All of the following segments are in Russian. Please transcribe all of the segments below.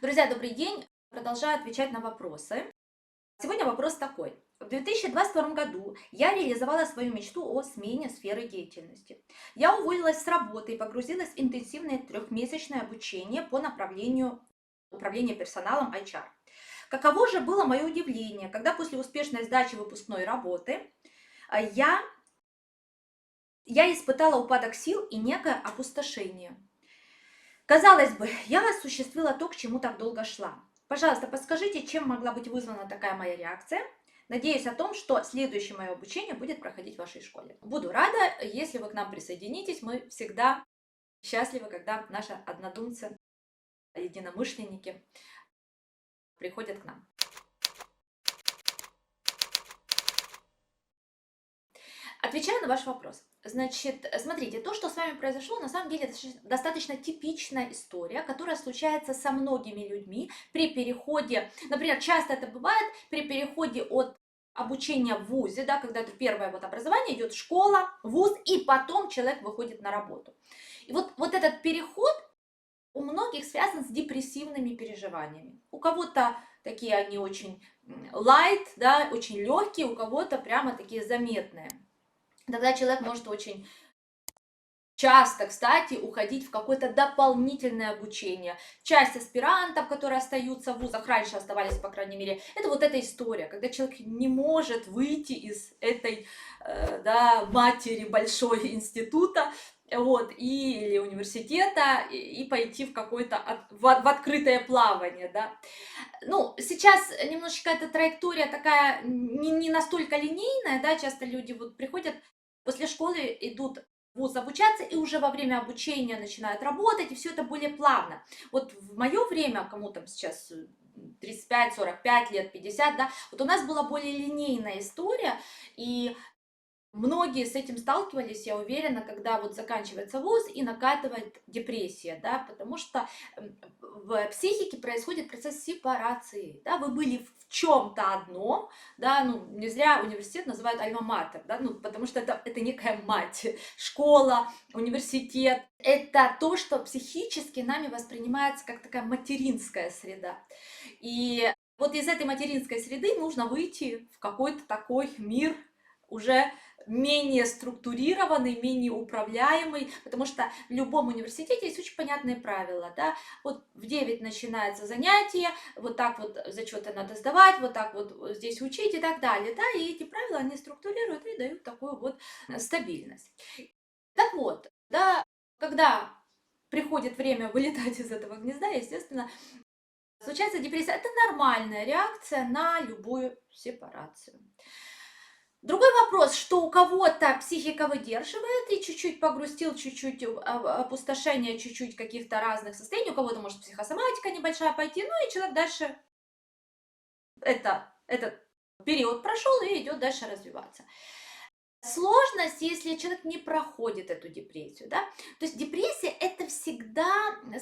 Друзья, добрый день! Продолжаю отвечать на вопросы. Сегодня вопрос такой. В 2022 году я реализовала свою мечту о смене сферы деятельности. Я уволилась с работы и погрузилась в интенсивное трехмесячное обучение по направлению управления персоналом HR. Каково же было мое удивление, когда после успешной сдачи выпускной работы а, я, я испытала упадок сил и некое опустошение. Казалось бы, я осуществила то, к чему так долго шла. Пожалуйста, подскажите, чем могла быть вызвана такая моя реакция? Надеюсь о том, что следующее мое обучение будет проходить в вашей школе. Буду рада, если вы к нам присоединитесь. Мы всегда счастливы, когда наши однодумцы, единомышленники приходят к нам. Отвечаю на ваш вопрос. Значит, смотрите, то, что с вами произошло, на самом деле достаточно типичная история, которая случается со многими людьми при переходе, например, часто это бывает при переходе от обучения в ВУЗе, да, когда это первое вот образование, идет школа, ВУЗ, и потом человек выходит на работу. И вот этот переход у многих связан с депрессивными переживаниями. У кого-то такие они очень light, да, очень легкие, у кого-то прямо такие заметные. Тогда человек может очень часто, кстати, уходить в какое-то дополнительное обучение. Часть аспирантов, которые остаются в вузах, раньше оставались, по крайней мере, это вот эта история, когда человек не может выйти из этой матери большой института, вот, или университета и пойти в какое-то в открытое плавание, да. Ну, сейчас немножечко эта траектория такая не настолько линейная, да, часто люди вот приходят после школы, идут в вуз обучаться и уже во время обучения начинают работать, и все это более плавно. Вот в мое время, кому там сейчас 35, 45 лет, 50, да, вот у нас была более линейная история, и многие с этим сталкивались, я уверена, когда вот заканчивается вуз и накатывает депрессия, да, потому что в психике происходит процесс сепарации, да, вы были в чем-то одном, да, ну, не зря университет называют альма-матер, да, ну, потому что это некая мать, школа, университет, это то, что психически нами воспринимается как такая материнская среда, и вот из этой материнской среды нужно выйти в какой-то такой мир уже менее структурированный, менее управляемый, потому что в любом университете есть очень понятные правила, да, вот в 9 начинается занятие, вот так вот зачеты надо сдавать, вот так вот здесь учить и так далее, да, и эти правила, они структурируют и дают такую вот стабильность. Так вот, да, когда приходит время вылетать из этого гнезда, естественно, случается депрессия. Это нормальная реакция на любую сепарацию. Другой вопрос, что у кого-то психика выдерживает и чуть-чуть погрустил, чуть-чуть опустошение, чуть-чуть каких-то разных состояний, у кого-то может психосоматика небольшая пойти, ну и человек дальше этот период прошел и идет дальше развиваться. Сложность, если человек не проходит эту депрессию, да, то есть депрессия это всегда,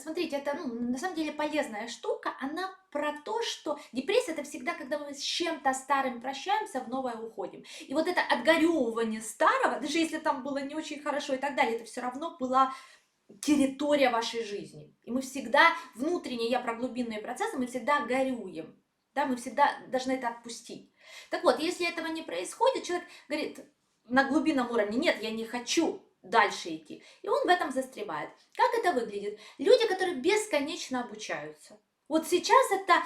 смотрите, это на самом деле полезная штука, она про то, что депрессия это всегда, когда мы с чем-то старым прощаемся, в новое уходим. И вот это отгоревывание старого, даже если там было не очень хорошо и так далее, это все равно была территория вашей жизни. И мы всегда, внутренне, я про глубинные процессы, мы всегда горюем, да, мы всегда должны это отпустить. Так вот, если этого не происходит, человек говорит, на глубинном уровне, нет, я не хочу дальше идти. И он в этом застревает. Как это выглядит? Люди, которые бесконечно обучаются. Вот сейчас это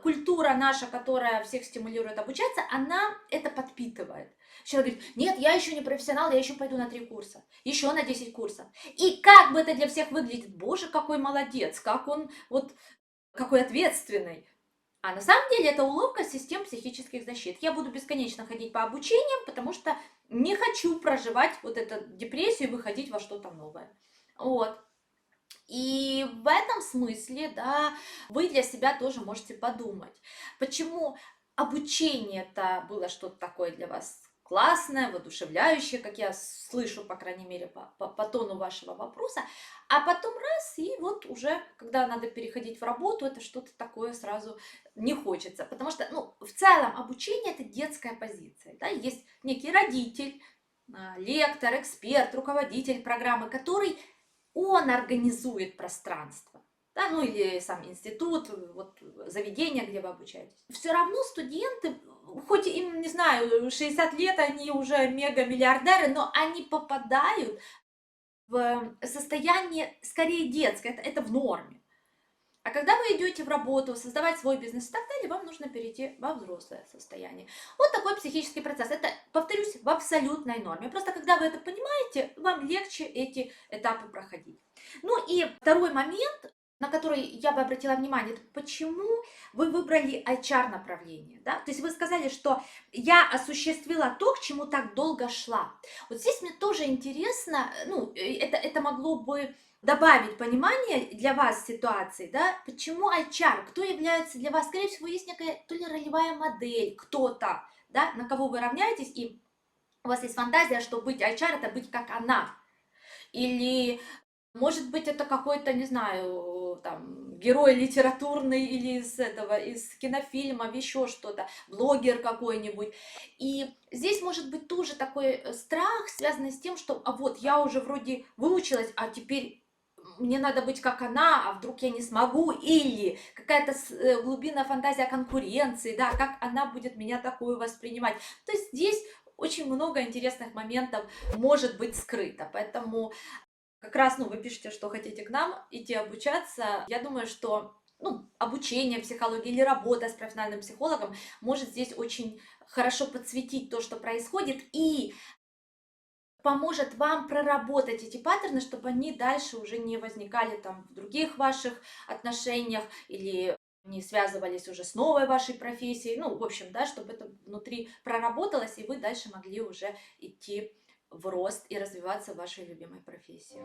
культура наша, которая всех стимулирует обучаться, она это подпитывает. Человек говорит, нет, я еще не профессионал, я еще пойду на 3 курса, еще на 10 курсов. И как бы это для всех выглядит, боже, какой молодец, как он вот какой ответственный. А на самом деле это уловка систем психических защит. Я буду бесконечно ходить по обучениям, потому что не хочу проживать вот эту депрессию и выходить во что-то новое. Вот. И в этом смысле, да, вы для себя тоже можете подумать, почему обучение-то было что-то такое для вас классное, воодушевляющее, как я слышу, по крайней мере, по тону вашего вопроса, а потом раз, и вот уже, когда надо переходить в работу, это что-то такое сразу не хочется, потому что, ну, в целом обучение это детская позиция, да, есть некий родитель, лектор, эксперт, руководитель программы, который он организует пространство. да, ну или сам институт, вот заведение, где вы обучаетесь. Все равно студенты, хоть им, не знаю, 60 лет, они уже мега-миллиардеры, но они попадают в состояние скорее детское, это в норме. А когда вы идете в работу, создавать свой бизнес и так далее, вам нужно перейти во взрослое состояние. Вот такой психический процесс. Это, повторюсь, в абсолютной норме. Просто когда вы это понимаете, вам легче эти этапы проходить. Ну и второй момент, на который я бы обратила внимание, это почему вы выбрали HR-направление. Да? То есть вы сказали, что я осуществила то, к чему так долго шла. Вот здесь мне тоже интересно, ну, это могло бы добавить понимание для вас ситуации, да, почему HR, кто является для вас, скорее всего, есть некая то ли ролевая модель, кто-то, да, на кого вы равняетесь, и у вас есть фантазия, что быть HR это быть как она, или может быть это какой-то, не знаю, там, герой литературный или из кинофильмов, еще что-то, блогер какой-нибудь. И здесь может быть тоже такой страх, связанный с тем, что, а вот я уже вроде выучилась, а теперь мне надо быть как она, а вдруг я не смогу, или какая-то глубинная фантазия конкуренции, да, как она будет меня такую воспринимать. То есть здесь очень много интересных моментов может быть скрыто, поэтому как раз, ну, вы пишете, что хотите к нам идти обучаться. Я думаю, что ну, обучение психологии или работа с профессиональным психологом может здесь очень хорошо подсветить то, что происходит, и поможет вам проработать эти паттерны, чтобы они дальше уже не возникали там в других ваших отношениях или не связывались уже с новой вашей профессией. Ну, в общем, да, чтобы это внутри проработалось, и вы дальше могли уже идти в рост и развиваться в вашей любимой профессии.